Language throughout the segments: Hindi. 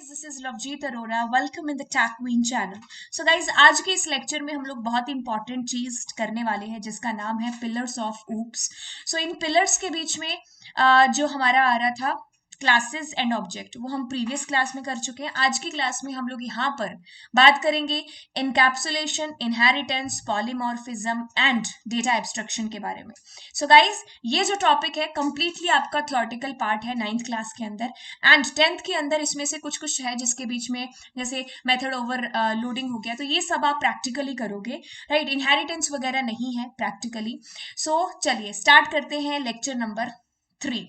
This is Lovejeet Arora. Welcome in the tech queen channel. So guys, आज के इस लेक्चर में हम लोग बहुत इंपॉर्टेंट चीज करने वाले हैं जिसका नाम है pillars of oops. So in pillars के बीच में जो हमारा आ रहा था क्लासेस एंड ऑब्जेक्ट, वो हम प्रीवियस क्लास में कर चुके हैं। आज की क्लास में हम लोग यहाँ पर बात करेंगे encapsulation, inheritance, polymorphism and data abstraction के बारे में। सो गाइज, ये जो टॉपिक है कंप्लीटली आपका थ्योरेटिकल पार्ट है 9th क्लास के अंदर, एंड 10th के अंदर इसमें से कुछ कुछ है जिसके बीच में जैसे मेथड ओवर लोडिंग हो गया, तो ये सब आप प्रैक्टिकली करोगे, राइट। इनहेरिटेंस वगैरह नहीं है प्रैक्टिकली। सो चलिए स्टार्ट करते हैं lecture number 3।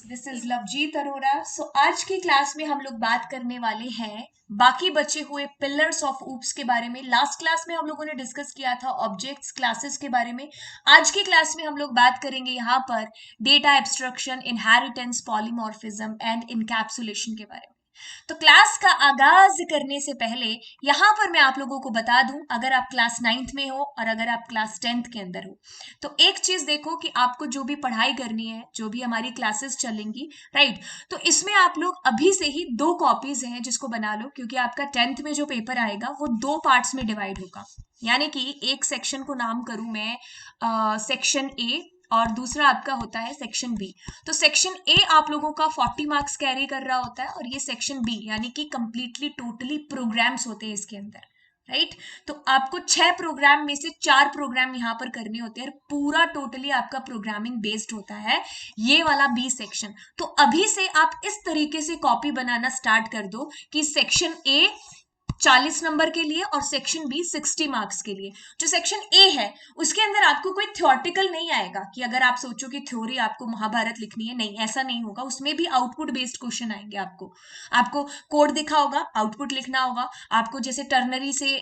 This is Lovejeet Arora. So आज की क्लास में हम लोग बात करने वाले हैं बाकी बचे हुए पिलर्स ऑफ ऊप्स के बारे में। लास्ट क्लास में हम लोगों ने डिस्कस किया था ऑब्जेक्ट्स क्लासेस के बारे में। आज की क्लास में हम लोग बात करेंगे यहाँ पर data abstraction, inheritance, polymorphism and encapsulation के बारे में। तो क्लास का आगाज करने से पहले यहाँ पर मैं आप लोगों को बता दूं, अगर आप क्लास 9th में हो और अगर आप क्लास 10th के अंदर हो, तो एक चीज देखो कि आपको जो भी पढ़ाई करनी है, जो भी हमारी क्लासेस चलेंगी, राइट, तो इसमें आप लोग अभी से ही 2 कॉपीज हैं जिसको बना लो, क्योंकि आपका 10th में जो पेपर आएगा वो 2 पार्ट्स में डिवाइड होगा। यानी कि एक सेक्शन को नाम करूं मैं सेक्शन ए और दूसरा आपका होता है सेक्शन बी। तो सेक्शन ए आप लोगों का 40 मार्क्स कैरी कर रहा होता है, और ये सेक्शन बी यानी कि कंप्लीटली टोटली प्रोग्राम्स होते हैं इसके अंदर, राइट। तो आपको 6 प्रोग्राम में से 4 प्रोग्राम यहाँ पर करने होते हैं, पूरा टोटली आपका प्रोग्रामिंग बेस्ड होता है ये वाला बी सेक्शन। तो अभी से आप इस तरीके से कॉपी बनाना स्टार्ट कर दो कि सेक्शन ए 40 नंबर के लिए और सेक्शन बी 60 मार्क्स के लिए। जो सेक्शन ए है उसके अंदर आपको कोई थ्योरेटिकल नहीं आएगा कि अगर आप सोचो कि थ्योरी आपको महाभारत लिखनी है, नहीं, ऐसा नहीं होगा। उसमें भी आउटपुट बेस्ड क्वेश्चन आएंगे। आपको कोड दिखा होगा, आउटपुट लिखना होगा। आपको जैसे टर्नरी से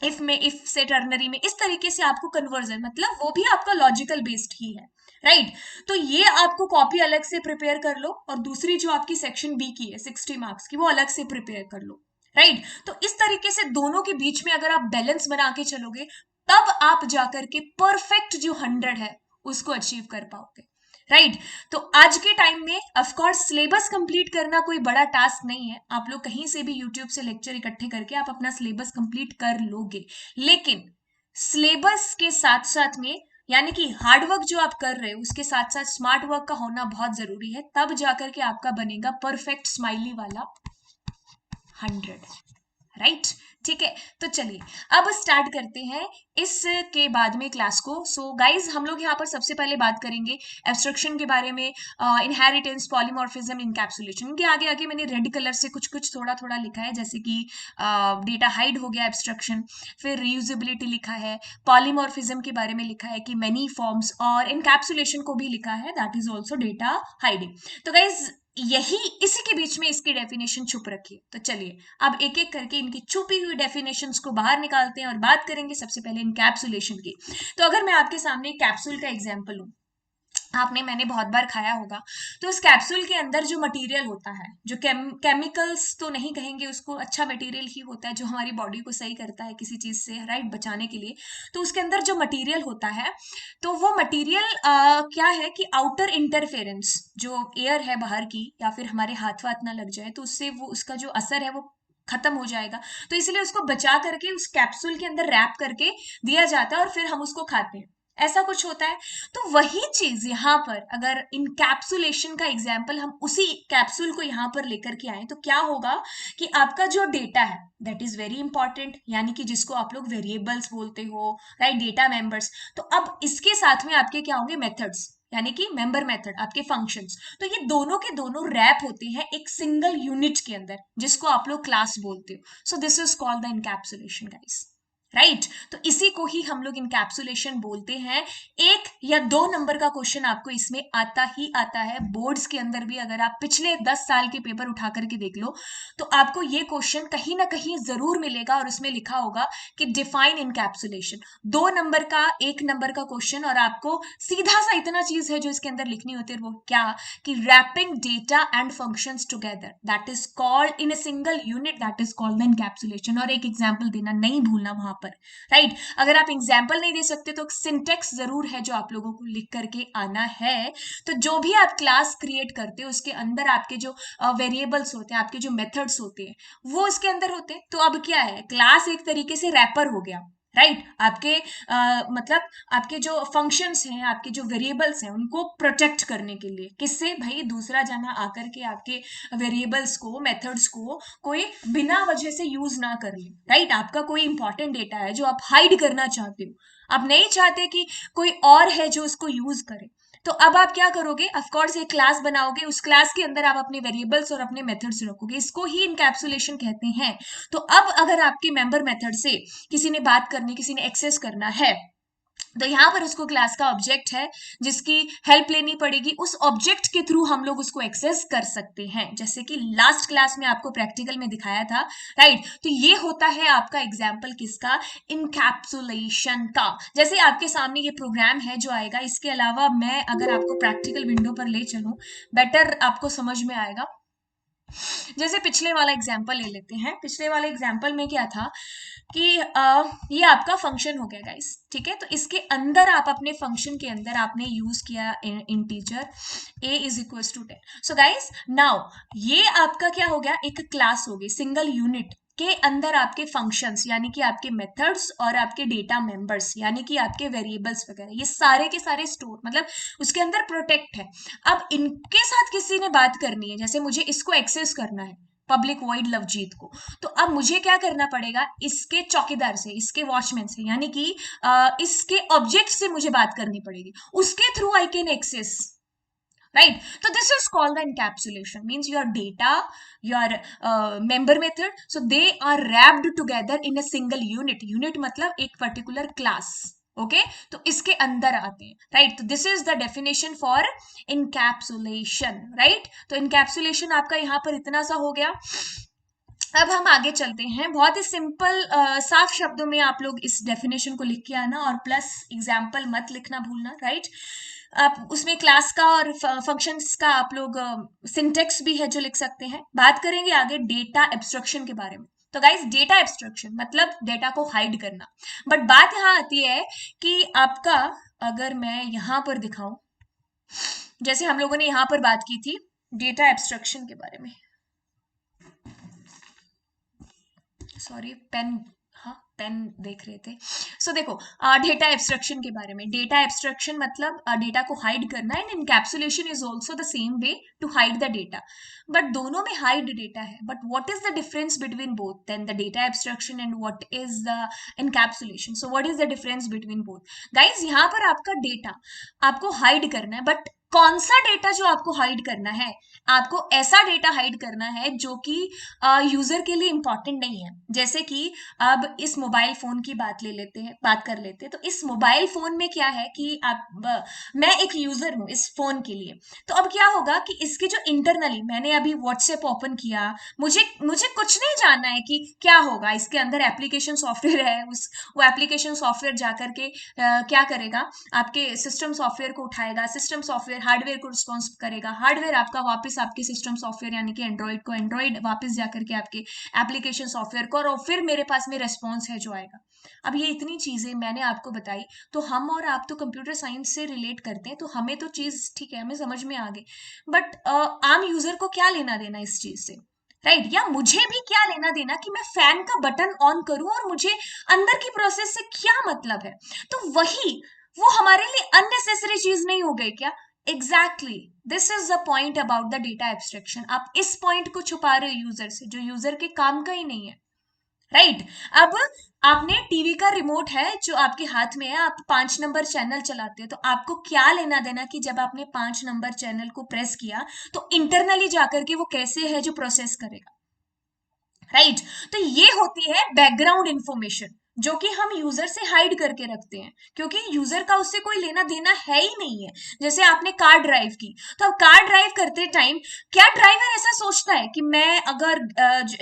इफ से टर्नरी में, इस तरीके से आपको कन्वर्जन, मतलब वो भी आपका लॉजिकल बेस्ड ही है, राइट। तो ये आपको कॉपी अलग से प्रिपेयर कर लो, और दूसरी जो आपकी सेक्शन बी की है 60 मार्क्स की, वो अलग से प्रिपेयर कर लो, राइट। तो इस तरीके से दोनों के बीच में अगर आप बैलेंस बना के चलोगे, तब आप जाकर के परफेक्ट जो 100 है उसको अचीव कर पाओगे, राइट। तो आज के टाइम में ऑफ कोर्स सिलेबस कंप्लीट करना कोई बड़ा टास्क नहीं है। आप लोग कहीं से भी यूट्यूब से लेक्चर इकट्ठे करके आप अपना सिलेबस कंप्लीट कर लोगे, लेकिन सिलेबस के साथ साथ में, यानी कि हार्ड वर्क जो आप कर रहे हो उसके साथ साथ स्मार्ट वर्क का होना बहुत जरूरी है। तब जाकर के आपका बनेगा परफेक्ट स्माइली वाला 100, राइट। ठीक है, तो चलिए अब स्टार्ट करते हैं इसके बाद में क्लास को। सो गाइज, हम लोग यहाँ पर सबसे पहले बात करेंगे एब्स्ट्रक्शन के बारे में, इनहेरिटेंस, पॉलीमॉर्फिज्म, इनकैप्सुलेशन। के आगे आगे मैंने रेड कलर से कुछ कुछ थोड़ा थोड़ा लिखा है, जैसे कि डेटा हाइड हो गया एब्स्ट्रक्शन, फिर रीयूजेबिलिटी लिखा है, पॉलीमॉर्फिज्म के बारे में लिखा है कि मेनी फॉर्म्स, और इनकैप्सुलेशन को भी लिखा है, that is also data hiding. तो गाइज, यही इसी के बीच में इसकी डेफिनेशन छुप रखी है। तो चलिए अब एक एक करके इनकी छुपी हुई डेफिनेशंस को बाहर निकालते हैं और बात करेंगे सबसे पहले इनकैप्सुलेशन की। तो अगर मैं आपके सामने कैप्सूल का एग्जांपल लूं, मैंने बहुत बार खाया होगा, तो उस कैप्सूल के अंदर जो मटेरियल होता है, जो केमिकल्स तो नहीं कहेंगे उसको, अच्छा मटेरियल ही होता है जो हमारी बॉडी को सही करता है किसी चीज से, राइट, बचाने के लिए। तो उसके अंदर जो मटेरियल होता है, तो वो मटेरियल क्या है कि आउटर इंटरफेरेंस, जो एयर है बाहर की, या फिर हमारे हाथ वाथ ना लग जाए, तो उससे वो उसका जो असर है वो खत्म हो जाएगा। तो इसलिए उसको बचा करके उस कैप्सूल के अंदर रैप करके दिया जाता है और फिर हम उसको खाते हैं, ऐसा कुछ होता है। तो वही चीज यहाँ पर, अगर इनकैप्सुलेशन का एग्जाम्पल हम उसी कैप्सूल को यहाँ पर लेकर के आए, तो क्या होगा कि आपका जो डेटा है दैट इज वेरी इंपॉर्टेंट, यानी कि जिसको आप लोग वेरिएबल्स बोलते हो, राइट, डेटा मेंबर्स। तो अब इसके साथ में आपके क्या होंगे, मेथड्स, यानी कि मेंबर मेथड, आपके फंक्शंस। तो ये दोनों के दोनों रैप होते हैं एक सिंगल यूनिट के अंदर, जिसको आप लोग क्लास बोलते हो। सो this is called the encapsulation guys, right तो इसी को ही हम लोग इनकैप्सुलेशन बोलते हैं। 1 या 2 नंबर का क्वेश्चन आपको इसमें आता ही आता है। बोर्ड्स के अंदर भी अगर आप पिछले 10 साल के पेपर उठा करके देख लो तो आपको ये क्वेश्चन कहीं ना कहीं जरूर मिलेगा और उसमें लिखा होगा कि डिफाइन इनकैप्सुलेशन। 2 नंबर का 1 नंबर का क्वेश्चन और आपको सीधा सा इतना चीज है जो इसके अंदर लिखनी होती है, वो क्या कि wrapping data and functions together that is called in a single unit, that is called the encapsulation. और एक एग्जांपल देना नहीं भूलना वहां पर, राइट अगर आप एग्जाम्पल नहीं दे सकते तो सिंटेक्स जरूर है जो आप लोगों को लिख करके आना है। तो जो भी आप क्लास क्रिएट करते हो उसके अंदर आपके जो वेरिएबल्स होते हैं, आपके जो मेथड्स होते हैं वो उसके अंदर होते हैं। तो अब क्या है, क्लास एक तरीके से रैपर हो गया, राइट आपके मतलब आपके जो फंक्शंस हैं, आपके जो वेरिएबल्स हैं उनको प्रोटेक्ट करने के लिए। किससे भाई, दूसरा जना आकर के आपके वेरिएबल्स को, मेथड्स को कोई बिना वजह से यूज ना कर ले, राइट आपका कोई इंपॉर्टेंट डेटा है जो आप हाइड करना चाहते हो, आप नहीं चाहते कि कोई और है जो उसको यूज करे, तो अब आप क्या करोगे, ऑफ कोर्स एक क्लास बनाओगे, उस क्लास के अंदर आप अपने वेरिएबल्स और अपने मेथड्स रखोगे, इसको ही इनकैप्सुलेशन कहते हैं। तो अब अगर आपके मेंबर मेथड से किसी ने बात करनी, किसी ने एक्सेस करना है, तो यहाँ पर उसको क्लास का ऑब्जेक्ट है जिसकी हेल्प लेनी पड़ेगी, उस ऑब्जेक्ट के थ्रू हम लोग उसको एक्सेस कर सकते हैं, जैसे कि लास्ट क्लास में आपको प्रैक्टिकल में दिखाया था, राइट तो ये होता है आपका एग्जाम्पल किसका, इनकैप्सुलेशन का। जैसे आपके सामने ये प्रोग्राम है जो आएगा, इसके अलावा मैं अगर आपको प्रैक्टिकल विंडो पर ले चलूं बेटर आपको समझ में आएगा। जैसे पिछले वाला एग्जाम्पल ले लेते हैं, पिछले वाले एग्जाम्पल में क्या था कि ये आपका फंक्शन हो गया गाइस, ठीक है। तो इसके अंदर आप अपने फंक्शन के अंदर आपने यूज किया integer a is equal to 10। So guys now ये आपका क्या हो गया, एक क्लास हो गई, सिंगल यूनिट के अंदर आपके फंक्शंस यानी कि आपके मेथड्स और आपके डेटा मेंबर्स यानी कि आपके वेरिएबल्स वगैरह ये सारे के सारे स्टोर, मतलब उसके अंदर प्रोटेक्ट है। अब इनके साथ किसी ने बात करनी है, जैसे मुझे इसको एक्सेस करना है, पब्लिक वॉइड लवजीत को, तो अब मुझे क्या करना पड़ेगा, इसके चौकीदार से, इसके वॉचमैन से, यानी कि इसके ऑब्जेक्ट से मुझे बात करनी पड़ेगी, उसके through I can access, right? So this is called the encapsulation, means your data, your member method, so they are wrapped together in a single unit, unit मतलब एक particular class, ओके तो इसके अंदर आते हैं, राइट तो this is the definition for encapsulation, right तो इनकैप्सुलेशन आपका यहाँ पर इतना सा हो गया। अब हम आगे चलते हैं, बहुत ही सिंपल साफ शब्दों में आप लोग इस डेफिनेशन को लिख के आना और प्लस एग्जाम्पल मत लिखना भूलना, राइट आप उसमें क्लास का और फंक्शंस का आप लोग सिंटेक्स भी है जो लिख सकते हैं। बात करेंगे आगे डेटा एब्स्ट्रक्शन के बारे में। तो गाइस डेटा एब्स्ट्रक्शन मतलब डेटा को हाइड करना, बट बात यहाँ आती है कि आपका, अगर मैं यहाँ पर दिखाऊं, जैसे हम लोगों ने यहाँ पर बात की थी डेटा एब्स्ट्रक्शन के बारे में, सॉरी पेन, हाँ पेन देख रहे थे। सो देखो डेटा एब्स्ट्रक्शन के बारे में, डेटा एब्स्ट्रक्शन मतलब डेटा को हाइड करना, and encapsulation is also the same way to hide the data, but दोनों में हाइड डेटा है, but what is the difference between both then the data abstraction and what is the encapsulation. So what is the difference between both guys, यहाँ पर आपका डेटा आपको हाइड करना है, बट कौन सा डेटा जो आपको हाइड करना है, आपको ऐसा डेटा हाइड करना है जो कि यूजर के लिए इंपॉर्टेंट नहीं है। जैसे कि अब इस मोबाइल फोन की बात ले लेते हैं, बात कर लेते हैं, तो इस मोबाइल फोन में क्या है कि मैं एक यूजर हूं इस फोन के लिए, तो अब क्या होगा कि इसके जो इंटरनली, मैंने अभी व्हाट्सएप ओपन किया, मुझे मुझे कुछ नहीं जानना है कि क्या होगा इसके अंदर, एप्लीकेशन सॉफ्टवेयर है, उस वो एप्लीकेशन सॉफ्टवेयर जाकर के क्या करेगा, आपके सिस्टम सॉफ्टवेयर को उठाएगा, सिस्टम सॉफ्टवेयर हार्डवेयर को रिस्पॉन्स करेगा, हार्डवेयर आपका वापस आपके सिस्टम सॉफ्टवेयर यानी कि एंड्रॉइड को, एंड्रॉइड वापस जाकर के आपके एप्लीकेशन सॉफ्टवेयर को, और फिर मेरे पास में रेस्पॉन्स है जो आएगा। अब ये इतनी चीजें मैंने आपको बताई, तो हम और आप तो कंप्यूटर साइंस से रिलेट करते हैं, तो हमें तो चीज ठीक है, हमें समझ में आ गई, बट आम यूजर को क्या लेना देना इस चीज से, राइट या मुझे भी क्या लेना देना कि मैं फैन का बटन ऑन करूं और मुझे अंदर की प्रोसेस से क्या मतलब है। तो वही, वो हमारे लिए अननेसेसरी चीज नहीं हो गई क्या, exactly this is the point about the data abstraction. आप इस पॉइंट को छुपा रहे हो यूजर से जो यूजर के काम का ही नहीं है, राइट अब आपने टीवी का रिमोट है जो आपके हाथ में है, आप 5 नंबर चैनल चलाते हैं, तो आपको क्या लेना देना कि जब आपने 5 नंबर चैनल को प्रेस किया तो इंटरनली जाकर के वो कैसे है जो प्रोसेस करेगा, राइट तो ये होती है बैकग्राउंड इंफॉर्मेशन जो कि हम यूजर से हाइड करके रखते हैं, क्योंकि यूजर का उससे कोई लेना देना है ही नहीं है। जैसे आपने कार ड्राइव की, तो अब कार ड्राइव करते टाइम क्या ड्राइवर ऐसा सोचता है कि मैं अगर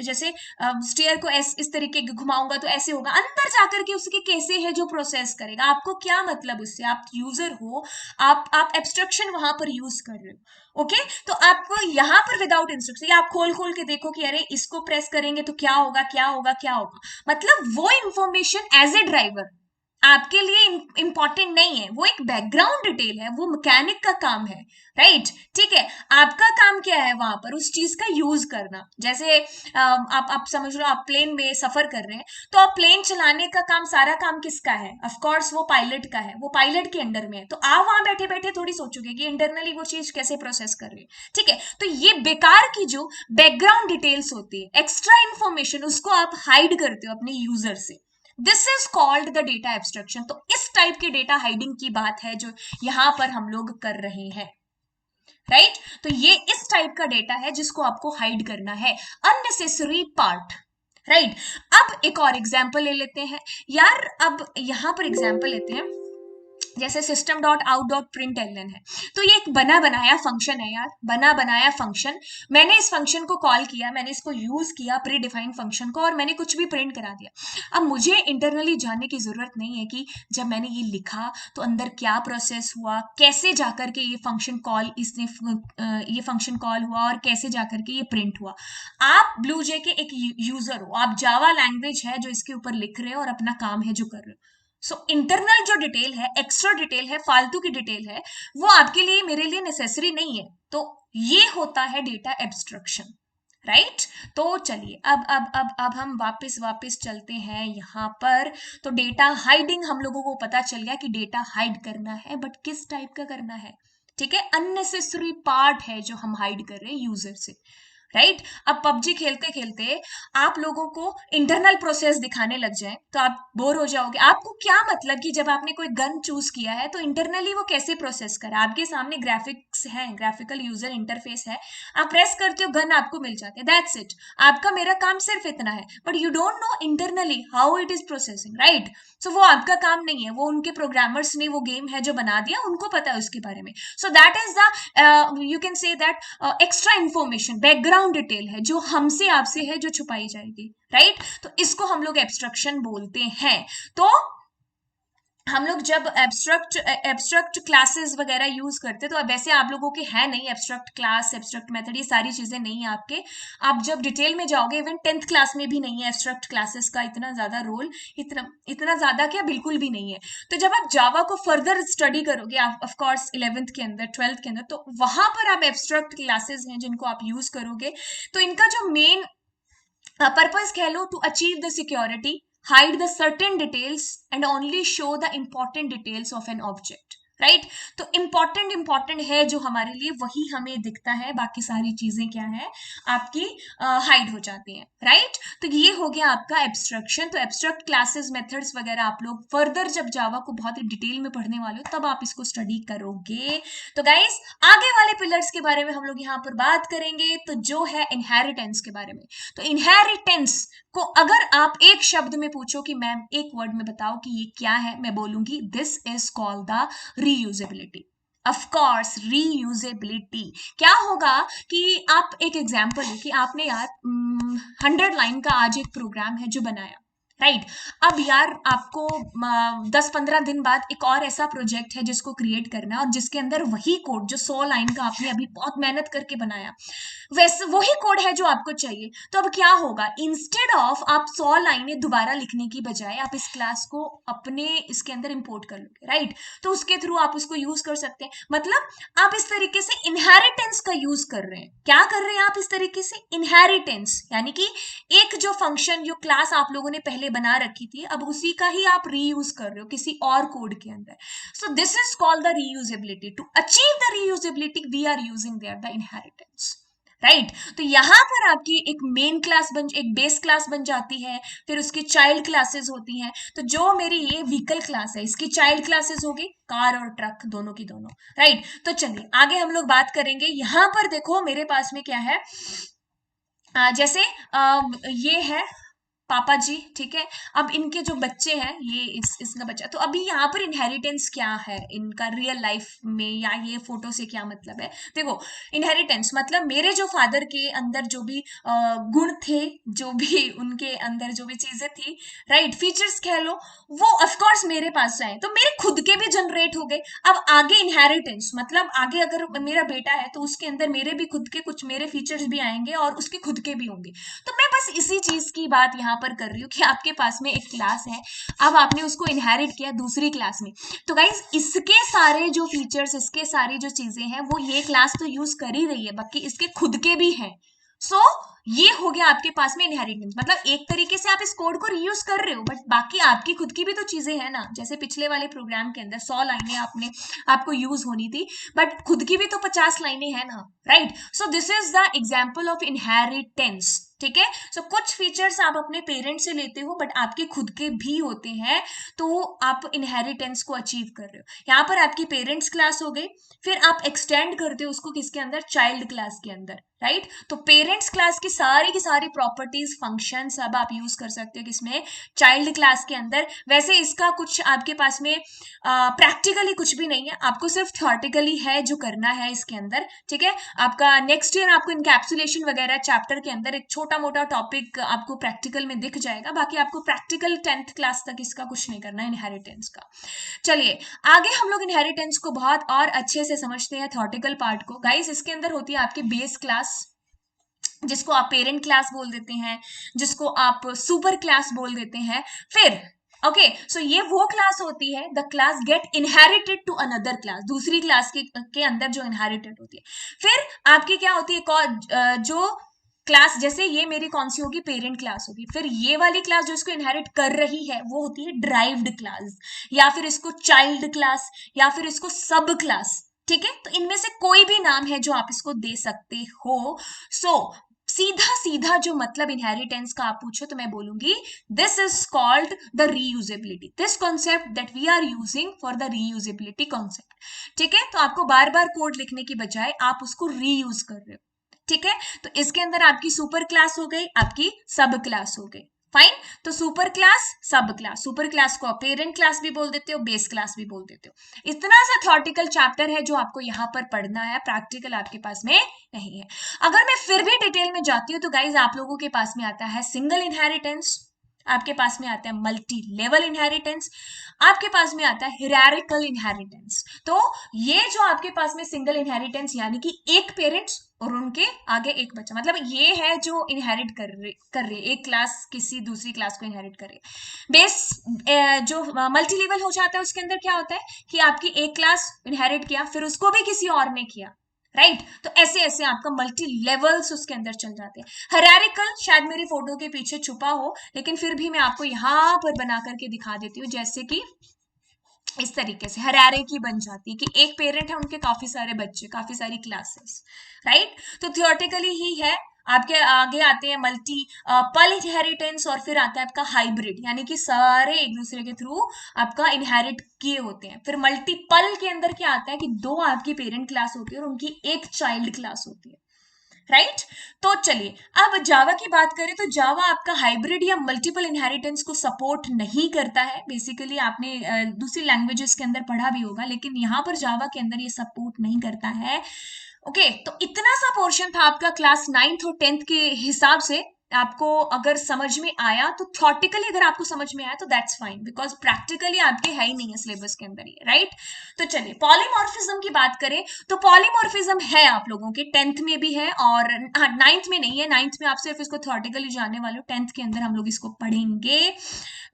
जैसे स्टीयर को इस तरीके के घुमाऊंगा तो ऐसे होगा, अंदर जाकर के उसके कैसे है जो प्रोसेस करेगा, आपको क्या मतलब उससे, आप यूजर हो, आप एब्स्ट्रक्शन वहां पर यूज कर रहे हो। ओके, तो आपको यहाँ पर विदाउट इंस्ट्रक्शन आप खोल खोल के देखो कि अरे इसको प्रेस करेंगे तो क्या होगा क्या होगा क्या होगा, मतलब वो इंफॉर्मेशन एज ए ड्राइवर आपके लिए इंपॉर्टेंट नहीं है, वो एक बैकग्राउंड डिटेल है, वो मैकेनिक का काम है, राइट। ठीक है, आपका काम क्या है वहां पर उस चीज का यूज करना। जैसे आप समझ लो आप प्लेन में सफर कर रहे हैं, तो आप प्लेन चलाने का काम, सारा काम किसका है, ऑफ कोर्स वो पायलट का है, वो पायलट के अंडर में है। तो आप वहां बैठे बैठे थोड़ी सोचोगे कि इंटरनली वो चीज कैसे प्रोसेस कर रही है। ठीक है, तो ये बेकार की जो बैकग्राउंड डिटेल्स होती है, एक्स्ट्रा इंफॉर्मेशन, उसको आप हाइड करते हो अपने यूजर से। This is called the data abstraction. तो इस टाइप के डेटा हाइडिंग की बात है जो यहां पर हम लोग कर रहे हैं, राइट। तो ये इस टाइप का डेटा है जिसको आपको हाइड करना है, अननेसेसरी पार्ट, राइट। अब एक और एग्जाम्पल ले लेते हैं यार, अब यहां पर एग्जाम्पल लेते हैं, जैसे system dot out dot print ln है। तो ये एक बना बनाया फंक्शन है यार, बना बनाया फंक्शन। मैंने इस फंक्शन को कॉल किया, मैंने इसको यूज किया प्री डिफाइंड फंक्शन को, और मैंने कुछ भी प्रिंट करा दिया। अब मुझे इंटरनली जानने की जरूरत नहीं है कि जब मैंने ये लिखा तो अंदर क्या प्रोसेस हुआ, कैसे जाकर के ये फंक्शन कॉल, ये फंक्शन कॉल हुआ और कैसे जाकर के ये प्रिंट हुआ। आप ब्लूजे के एक यूजर हो, आप जावा लैंग्वेज है जो इसके ऊपर लिख रहे हो और अपना काम है जो कर रहे हो। सो इंटरनल जो डिटेल है, एक्स्ट्रा डिटेल है, फालतू की डिटेल है, वो आपके लिए मेरे लिए नेसेसरी नहीं है। तो ये होता है डेटा एब्स्ट्रक्शन, राइट। तो चलिए अब हम वापस वापस चलते हैं यहाँ पर। तो डेटा हाइडिंग हम लोगों को पता चल गया कि डेटा हाइड करना है, बट किस टाइप का करना है। ठीक है, अननेसेसरी पार्ट है जो हम हाइड कर रहे हैं यूजर से, राइट। अब पबजी खेलते खेलते आप लोगों को इंटरनल प्रोसेस दिखाने लग जाए तो आप बोर हो जाओगे। आपको क्या मतलब कि जब आपने कोई गन चूज किया है तो इंटरनली वो कैसे प्रोसेस करा, आपके सामने ग्राफिक्स है, ग्राफिकल यूजर इंटरफेस है, आप प्रेस करते हो गन आपको मिल जाती है, दैट्स इट। आपका मेरा काम सिर्फ इतना है, but you don't know internally how it is processing, right. So वो आपका काम नहीं है, वो उनके प्रोग्रामर्स ने वो गेम है जो बना दिया, उनको पता है उसके बारे में। So that is the you can say that extra information, background detail है जो हमसे आपसे है, जो छुपाई जाएगी, राइट। तो इसको हम लोग एब्स्ट्रक्शन बोलते हैं। तो हम लोग जब एब्स्ट्रक्ट क्लासेस वगैरह यूज करते, तो अब वैसे आप लोगों के है नहीं एब्स्ट्रक्ट क्लास, एब्स्ट्रक्ट मेथड, ये सारी चीजें नहीं है आपके। आप जब डिटेल में जाओगे, इवन 10th क्लास में भी नहीं है एब्स्ट्रक्ट क्लासेस का इतना ज्यादा रोल, इतना इतना ज्यादा क्या, बिल्कुल भी नहीं है। तो जब आप जावा को फर्दर स्टडी करोगे, ऑफ कोर्स 11th के अंदर, 12th के अंदर, तो वहां पर आप एब्स्ट्रक्ट क्लासेस हैं जिनको आप यूज करोगे। तो इनका जो मेन पर्पस कह लो, to achieve the security, hide the certain details and only show the important details of an object, right. तो इंपॉर्टेंट है जो हमारे लिए, वही हमें दिखता है, बाकी सारी चीजें क्या है आपकी हाइड हो जाती हैं, राइट। तो ये हो गया आपका एब्स्ट्रक्शन। तो एब्स्ट्रक्ट क्लासेस, मेथड्स वगैरह आप लोग फर्दर जब जावा को बहुत ही डिटेल में पढ़ने वाले हो तब आप इसको स्टडी करोगे। तो गाइस, आगे वाले पिलर्स के बारे में हम लोग यहाँ पर बात करेंगे, तो जो है इनहेरिटेंस के बारे में। तो इनहेरिटेंस को अगर आप एक शब्द में पूछो कि मैम एक वर्ड में बताओ कि ये क्या है, मैं बोलूंगी this is called the reusability. Of course reusability क्या होगा कि आप एक एग्जांपल है कि आपने यार 100 लाइन का आज एक प्रोग्राम है जो बनाया, राइट। अब यार आपको 10-15 दिन बाद एक और ऐसा प्रोजेक्ट है जिसको क्रिएट करना है, और जिसके अंदर वही कोड जो 100 लाइन का आपने अभी बहुत मेहनत करके बनाया, वैसे वही कोड है जो आपको चाहिए। तो अब क्या होगा, इंस्टेड ऑफ आप 100 लाइनें दोबारा लिखने की बजाय आप इस क्लास को अपने इसके अंदर इंपोर्ट कर लोगे, राइट। तो उसके थ्रू आप उसको यूज कर सकते हैं। मतलब आप इस तरीके से इनहेरिटेंस का यूज कर रहे हैं। क्या कर रहे हैं आप इस तरीके से, इनहेरिटेंस, यानी कि एक जो फंक्शन, जो क्लास आप लोगों ने पहले बना रखी थी, अब उसी का ही आप रीयूज कर रहे हो किसी और कोड के अंदर। So this is called the reusability. To achieve the reusability we are using there the inheritance, right. तो यहां पर आपकी एक मेन क्लास एक बेस क्लास बन जाती है, फिर उसकी चाइल्ड क्लासेस होती हैं। तो जो मेरी ये व्हीकल क्लास है, इसकी चाइल्ड क्लासेस होगी कार और ट्रक, दोनों की दोनों, राइट। तो चलिए आगे हम लोग बात करेंगे। यहां पर देखो मेरे पास में क्या है, जैसे ये है पापा जी, ठीक है। अब इनके जो बच्चे हैं, ये इसका बच्चा, तो अभी यहाँ पर इनहेरिटेंस क्या है इनका रियल लाइफ में, या ये फोटो से क्या मतलब है? देखो, इनहेरिटेंस मतलब मेरे जो फादर के अंदर जो भी गुण थे, जो भी उनके अंदर जो भी चीजें थी, राइट, फीचर्स कह लो, वो ऑफ कोर्स मेरे पास आए, तो मेरे खुद के भी जनरेट हो गए। अब आगे इनहेरिटेंस मतलब आगे अगर मेरा बेटा है तो उसके अंदर मेरे भी खुद के कुछ मेरे फीचर्स भी आएंगे और उसके खुद के भी होंगे। तो मैं बस इसी चीज की बात यहाँ पर कर रही हूँ कि आपके पास में एक क्लास है, अब आपने उसको इनहेरिट किया दूसरी क्लास में, तो गाइज इसके सारे जो फीचर्स, इसके सारी जो चीजें हैं, वो ये क्लास तो यूज कर ही रही है, बाकी इसके खुद के भी हैं। सो ये हो गया आपके पास में इनहेरिटेंस, मतलब एक तरीके से आप इस कोड को रीयूज कर रहे हो, बट बाकी आपकी खुद की भी तो चीजें हैं ना। जैसे पिछले वाले प्रोग्राम के अंदर 100 लाइनें आपने आपको यूज होनी थी, बट खुद की भी तो 50 लाइनें हैं ना, right. So this is the example of inheritance, ठीक है। सो कुछ फीचर्स आप अपने पेरेंट्स से लेते हो, बट आपके खुद के भी होते हैं, तो आप इनहेरिटेंस को अचीव कर रहे हो। यहाँ पर आपकी पेरेंट्स क्लास हो गई, फिर आप एक्सटेंड करते हो उसको किसके अंदर, चाइल्ड क्लास के अंदर, राइट। तो पेरेंट्स क्लास की सारी प्रॉपर्टीज, फंक्शन सब आप यूज कर सकते हो किसमें, चाइल्ड क्लास के अंदर। वैसे इसका कुछ आपके पास में प्रैक्टिकली कुछ भी नहीं है, आपको सिर्फ थ्योरेटिकली है जो करना है इसके अंदर, ठीक है। आपका नेक्स्ट ईयर आपको इनकैप्सुलेशन वगैरह चैप्टर के अंदर एक छोटा मोटा टॉपिक आपको प्रैक्टिकल में दिख जाएगा, बाकी आपको प्रैक्टिकल 10th क्लास तक इसका कुछ नहीं करना है इनहेरिटेंस का। चलिए आगे हम लोग इनहेरिटेंस को बहुत और अच्छे से समझते हैं, थॉटिकल पार्ट को। गाइस इसके अंदर होती है आपकी बेस क्लास, जिसको आप पेरेंट क्लास बोल देते हैं, जिसको आप सुपर क्लास बोल देते हैं। फिर ओके, सो ये वो क्लास होती है, the class get inherited to another class, दूसरी क्लास के अंदर जो इनहेरिटेड होती है। फिर आपकी क्या होती है, एक और जो क्लास, जैसे ये मेरी कौन सी होगी, पेरेंट क्लास होगी, फिर ये वाली क्लास जो इसको इनहेरिट कर रही है वो होती है ड्राइव्ड क्लास, या फिर इसको चाइल्ड क्लास, या फिर इसको सब क्लास, ठीक है। तो इनमें से कोई भी नाम है जो आप इसको दे सकते हो। सो सीधा सीधा जो मतलब इनहेरिटेंस का आप पूछो तो मैं बोलूंगी this is called the reusability, this concept that we are using for the reusability concept, ठीक है। तो आपको बार बार कोड लिखने की बजाय आप उसको रीयूज कर रहे हो, ठीक है। तो इसके अंदर आपकी सुपर क्लास हो गई, आपकी सब क्लास हो गई, फाइन। तो सुपर क्लास, सब क्लास, सुपर क्लास को पेरेंट क्लास भी बोल देते हो, बेस क्लास भी बोल देते हो। इतना सा थ्योरेटिकल चैप्टर है जो आपको यहाँ पर पढ़ना है, प्रैक्टिकल आपके पास में नहीं है। अगर मैं फिर भी डिटेल में जाती हूँ तो गाइज आप लोगों के पास में आता है सिंगल इनहेरिटेंस, आपके पास में आता है मल्टी लेवल इनहेरिटेंस, आपके पास में आता है हिरारिकल इनहेरिटेंस। तो ये जो आपके पास में सिंगल इनहेरिटेंस यानी कि एक पेरेंट्स और उनके आगे एक बच्चा, मतलब ये है जो इनहेरिट कर रही है, एक क्लास किसी दूसरी क्लास को इनहेरिट कर रही है। बेस जो मल्टी लेवल हो जाता है उसके अंदर क्या होता है कि आपकी एक क्लास इनहेरिट किया, फिर उसको भी किसी और ने किया, राइट। तो ऐसे ऐसे आपका मल्टी लेवल्स उसके अंदर चल जाते हैं। हरारिकल शायद मेरी फोटो के पीछे छुपा हो, लेकिन फिर भी मैं आपको यहाँ पर बना करके दिखा देती हूँ, जैसे कि इस तरीके से हरारे की बन जाती है कि एक पेरेंट है, उनके काफी सारे बच्चे, काफी सारी क्लासेस, राइट। तो थियोरेटिकली ही है। आपके आगे आते हैं मल्टी पल इनहेरिटेंस, और फिर आता है आपका हाइब्रिड, यानी कि सारे एक दूसरे के थ्रू आपका इनहेरिट किए होते हैं। फिर मल्टीपल के अंदर क्या आता है कि दो आपकी पेरेंट क्लास होती है और उनकी एक चाइल्ड क्लास होती है, राइट। तो चलिए अब जावा की बात करें तो जावा आपका हाइब्रिड या मल्टीपल इनहेरिटेंस को सपोर्ट नहीं करता है। बेसिकली आपने दूसरी लैंग्वेजेस के अंदर पढ़ा भी होगा, लेकिन यहाँ पर जावा के अंदर ये सपोर्ट नहीं करता है। ओके, तो इतना सा पोर्शन था आपका क्लास 9th और 10th के हिसाब से। आपको अगर समझ में आया तो थॉटिकली अगर आपको समझ में आया तो दैट्स फाइन, बिकॉज प्रैक्टिकली आपके है ही नहीं है सिलेबस के अंदर ये, राइट। तो चलिए पॉलीमॉर्फिज्म की बात करें तो पॉलीमॉर्फिज्म है आप लोगों के 10th में भी है, और 9th में नहीं है, 9th में आप सिर्फ इसको थॉटिकली जानने वाले हो, 10th के अंदर हम लोग इसको पढ़ेंगे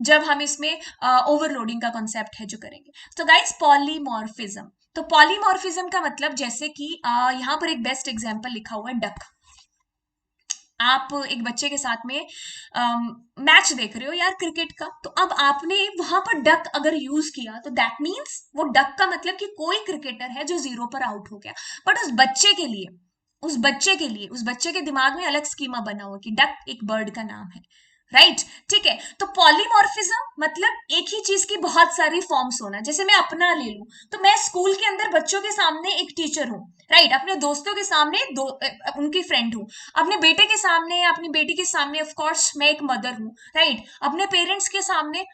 जब हम इसमें ओवरलोडिंग का कॉन्सेप्ट है जो करेंगे। तो गाइस पॉलीमॉर्फिज्म, तो पॉलीमॉर्फिज्म का मतलब जैसे कि यहाँ पर एक बेस्ट एग्जांपल लिखा हुआ है डक। आप एक बच्चे के साथ में मैच देख रहे हो यार क्रिकेट का, तो अब आपने वहां पर डक अगर यूज किया तो दैट मीन्स वो डक का मतलब कि कोई क्रिकेटर है जो 0 पर आउट हो गया। बट उस बच्चे के लिए, उस बच्चे के दिमाग में अलग स्कीमा बना हुआ कि डक एक बर्ड का नाम है, राइट ठीक है। तो पॉलीमॉर्फिज्म मतलब एक ही चीज की बहुत सारी फॉर्म्स होना। जैसे मैं अपना ले लूं तो मैं स्कूल के अंदर बच्चों के सामने एक टीचर हूँ, राइट, अपने दोस्तों के सामने उनकी फ्रेंड हूँ, अपने बेटे के सामने अपनी बेटी के सामने ऑफ कोर्स मैं एक मदर हूँ, राइट, अपने पेरेंट्स के सामने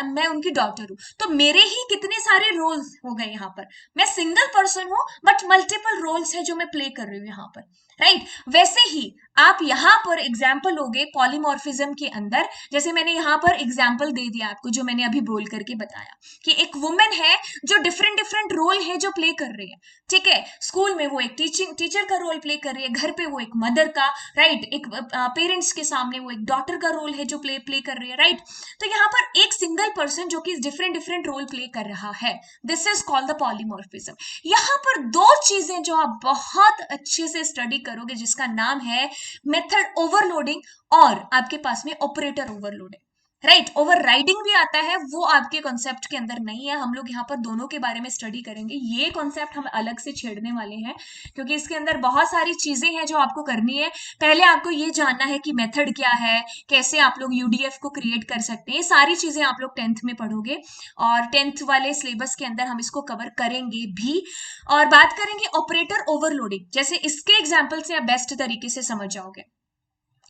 मैं उनकी डॉटर हूँ। तो मेरे ही कितने सारे रोल्स हो गए यहाँ पर। मैं सिंगल पर्सन हूँ बट मल्टीपल रोल्स है जो मैं प्ले कर रही हूँ यहाँ पर, राइट। वैसे ही आप यहाँ पर एग्जाम्पल हो गए पॉलीमॉर्फिज्म के अंदर। जैसे मैंने यहाँ पर एग्जाम्पल दे दिया आपको, जो मैंने अभी बोल करके बताया कि एक वुमेन है जो डिफरेंट डिफरेंट रोल है जो प्ले कर रही है, ठीक है। स्कूल में वो एक टीचर का रोल प्ले कर रही है, घर पे वो एक मदर का, राइट, एक पेरेंट्स के सामने वो एक डॉटर का रोल है जो प्ले कर रही है, राइट। तो यहाँ पर एक सिंगल पर्सन जो कि डिफरेंट डिफरेंट रोल प्ले कर रहा है, this is called the polymorphism. यहाँ पर दो चीजें जो आप बहुत अच्छे से स्टडी करोगे जिसका नाम है मेथड ओवरलोडिंग और आपके पास में operator overloading, right. Over riding भी आता है, वो आपके कॉन्सेप्ट के अंदर नहीं है। हम लोग यहाँ पर दोनों के बारे में स्टडी करेंगे। ये कॉन्सेप्ट हम अलग से छेड़ने वाले हैं क्योंकि इसके अंदर बहुत सारी चीजें हैं जो आपको करनी है। पहले आपको ये जानना है कि मेथड क्या है, कैसे आप लोग यूडीएफ को क्रिएट कर सकते हैं। ये सारी चीजें आप लोग 10th में पढ़ोगे और 10th वाले सिलेबस के अंदर हम इसको कवर करेंगे भी। और बात करेंगे ऑपरेटर ओवरलोडिंग, जैसे इसके एग्जाम्पल से आप बेस्ट तरीके से समझ जाओगे।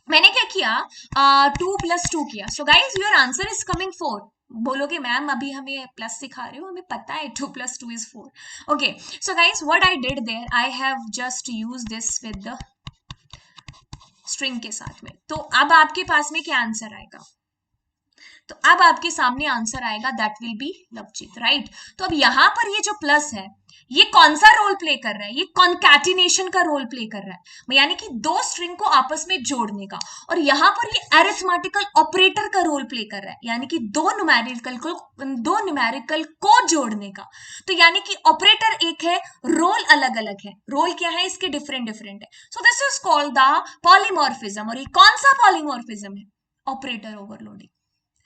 मैंने क्या किया, 2 + 2 किया। So guys your answer is coming 4। बोलोगे मैम अभी हमें प्लस सिखा रहे हो, हमें पता है 2 + 2 is 4। Okay, so guys what I did there, I have just use this with the string के साथ में। तो अब आपके पास में क्या आंसर आएगा, तो अब आपके सामने आंसर आएगा that will be Lovejeet, right. तो अब यहाँ पर ये जो प्लस है ये कौन सा रोल प्ले कर रहा है, ये कॉन्कैटिनेशन का रोल प्ले कर रहा है, यानी कि दो स्ट्रिंग को आपस में जोड़ने का। और यहाँ पर ये अरिथमेटिकल ऑपरेटर का रोल प्ले कर रहा है, यानी कि दो न्यूमेरिकल को जोड़ने का। तो यानी कि ऑपरेटर एक है, रोल अलग अलग है। रोल क्या है इसके, डिफरेंट डिफरेंट है। सो this is called the polymorphism. और ये कौन सा पॉलीमॉर्फिज्म है, operator overloading,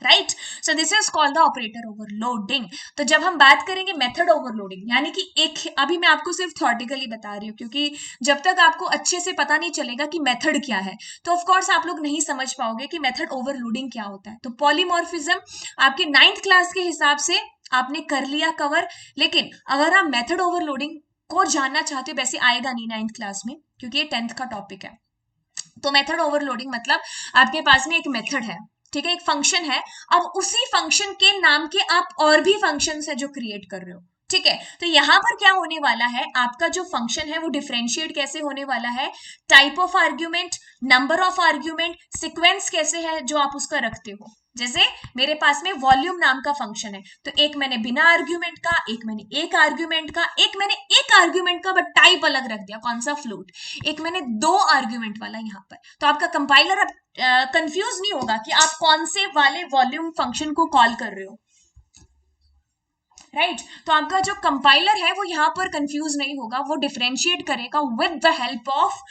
right. So this is called the operator overloading. तो जब हम बात करेंगे मेथड ओवरलोडिंग, यानी कि एक, अभी मैं आपको सिर्फ थ्योरेटिकली बता रही हूँ क्योंकि जब तक आपको अच्छे से पता नहीं चलेगा कि मेथड क्या है तो ऑफ कोर्स आप लोग नहीं समझ पाओगे कि मेथड ओवरलोडिंग क्या होता है। तो पॉलीमॉर्फिज्म आपके 9th क्लास के हिसाब से आपने कर लिया कवर, लेकिन अगर आप मेथड ओवरलोडिंग को जानना चाहते हो, वैसे आएगा नहीं 9th क्लास में क्योंकि ये 10th का टॉपिक है। तो मेथड ओवरलोडिंग मतलब आपके पास में एक मेथड है, ठीक है, एक फंक्शन है, अब उसी फंक्शन के नाम के आप और भी फंक्शन है जो क्रिएट कर रहे हो, ठीक है। तो यहां पर क्या होने वाला है, आपका जो फंक्शन है वो डिफरेंशिएट कैसे होने वाला है, type of argument, number of argument, sequence कैसे है जो आप उसका रखते हो। जैसे मेरे पास में वॉल्यूम नाम का फंक्शन है, तो एक मैंने बिना आर्ग्यूमेंट का, एक मैंने एक आर्ग्यूमेंट का, एक मैंने एक आर्ग्यूमेंट का बट टाइप अलग रख दिया, कौन सा, फ्लोट, एक मैंने 2 आर्ग्यूमेंट वाला यहाँ पर। तो आपका कंपाइलर अब कंफ्यूज नहीं होगा कि आप कौन से वाले वॉल्यूम फंक्शन को कॉल कर रहे हो, राइट। तो आपका जो कंपाइलर है वो यहाँ पर कंफ्यूज नहीं होगा, वो डिफरेंशिएट करेगा विद द हेल्प ऑफ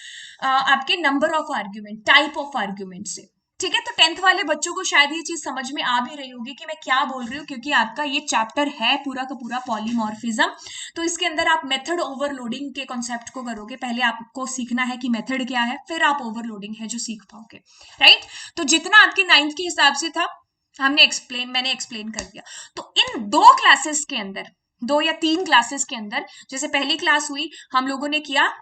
आपके number of argument, type of argument से, ठीक है। तो 10th वाले बच्चों को शायद ये चीज समझ में आ भी रही होगी कि मैं क्या बोल रही हूँ, क्योंकि आपका ये चैप्टर है पूरा का पूरा पॉलीमॉर्फिज्म। तो इसके अंदर आप मेथड ओवरलोडिंग के कॉन्सेप्ट को करोगे। पहले आपको सीखना है कि मेथड क्या है, फिर आप ओवरलोडिंग है जो सीख पाओगे, राइट। तो जितना आपके 9th के हिसाब से था मैंने एक्सप्लेन कर दिया। तो इन 2 क्लासेस के अंदर, 2 या 3 क्लासेस के अंदर, जैसे पहली क्लास हुई हम लोगों ने किया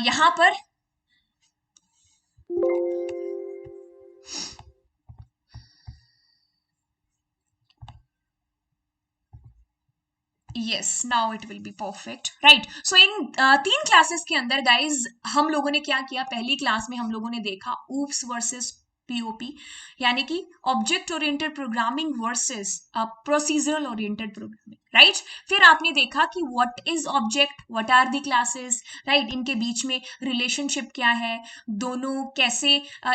यहां पर yes now it will be perfect, right। so in 3 classes के अंदर गाइज हम लोगों ने क्या किया, पहली क्लास में हम लोगों ने देखा ऊप्स वर्सेस पीओपी, यानी कि object oriented programming versus procedural oriented programming, right. फिर आपने देखा कि what is object, what are the classes, right, इनके बीच में रिलेशनशिप क्या है, दोनों कैसे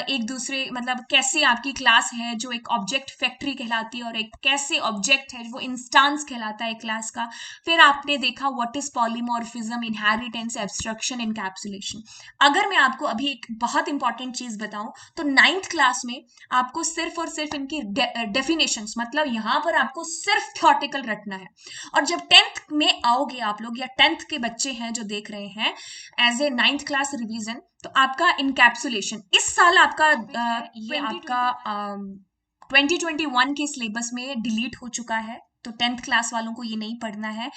एक दूसरे, मतलब कैसे आपकी क्लास है जो एक ऑब्जेक्ट फैक्ट्री कहलाती है और एक कैसे ऑब्जेक्ट है वो इंस्टांस कहलाता है क्लास का। फिर आपने देखा what is polymorphism, inheritance, abstraction, encapsulation. अगर मैं आपको अभी एक बहुत इंपॉर्टेंट चीज बताऊं तो 9th क्लास में आपको सिर्फ और सिर्फ इनकी डेफिनेशंस, मतलब यहां पर आपको सिर्फ थ्योरेटिकल रटना है, और जब 10th में आओगे आप लोग, या 10th के बच्चे हैं जो देख रहे हैं as a 9th class revision, तो आपका इनकैप्सुलेशन इस साल आपका ये आपका 2021 के सिलेबस में डिलीट हो चुका है, तो 10th क्लास वालों को ये नहीं पढ़ना है।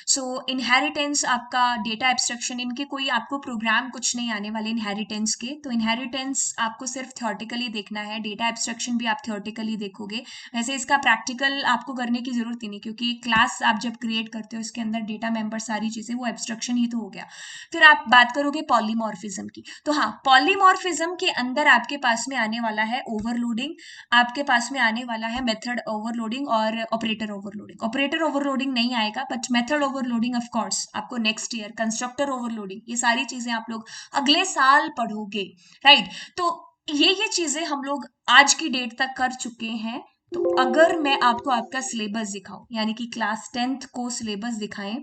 सो इनहेरिटेंस, आपका डेटा एब्स्ट्रक्शन, इनके कोई आपको प्रोग्राम कुछ नहीं आने वाले इनहेरिटेंस के, तो इनहेरिटेंस आपको सिर्फ थियोरेटिकली देखना है, डेटा एब्स्ट्रक्शन भी आप थियोरेटिकली देखोगे। वैसे इसका प्रैक्टिकल आपको करने की जरूरत ही नहीं, क्योंकि क्लास आप जब क्रिएट करते हो इसके अंदर डेटा मेंबर सारी चीजें, वो एब्स्ट्रक्शन ही तो हो गया। फिर आप बात करोगे पॉलीमॉर्फिज्म की, तो हाँ, पॉलीमॉर्फिज्म के अंदर आपके पास में आने वाला है ओवरलोडिंग, आपके पास में आने वाला है मेथड ओवरलोडिंग और ऑपरेटर ओवरलोडिंग। ऑपरेटर ओवरलोडिंग नहीं आएगा, but method overloading of course आपको नेक्स्ट ईयर, कंस्ट्रक्टर ओवरलोडिंग, ये सारी चीजें आप लोग अगले साल पढ़ोगे, राइट। तो ये चीजें हम लोग आज की डेट तक कर चुके हैं। तो अगर मैं आपको आपका सिलेबस दिखाऊं, यानी कि क्लास 10th को सिलेबस दिखाएं,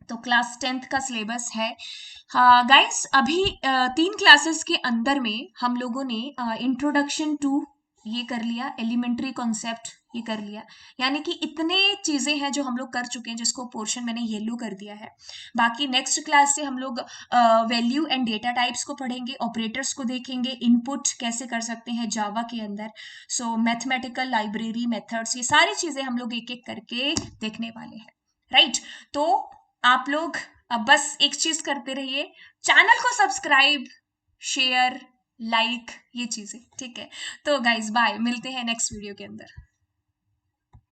तो क्लास 10th का सिलेबस है, हाँ गाइस, अभी 3 क्लासेस के अंदर में हम लोगों ने इंट्रोडक्शन टू ये कर लिया, एलिमेंट्री कॉन्सेप्ट ये कर लिया, यानी कि इतने चीजें हैं जो हम लोग कर चुके हैं, जिसको पोर्शन मैंने येलो कर दिया है। बाकी नेक्स्ट क्लास से हम लोग वैल्यू एंड डेटा टाइप्स को पढ़ेंगे, ऑपरेटर्स को देखेंगे, इनपुट कैसे कर सकते हैं जावा के अंदर, सो मैथमेटिकल लाइब्रेरी मेथड्स, ये सारी चीजें हम लोग एक एक करके देखने वाले हैं, राइट। तो आप लोग अब बस एक चीज करते रहिए, चैनल को सब्सक्राइब, शेयर, लाइक, ये चीजें, ठीक है। तो गाइज बाय, मिलते हैं नेक्स्ट वीडियो के अंदर।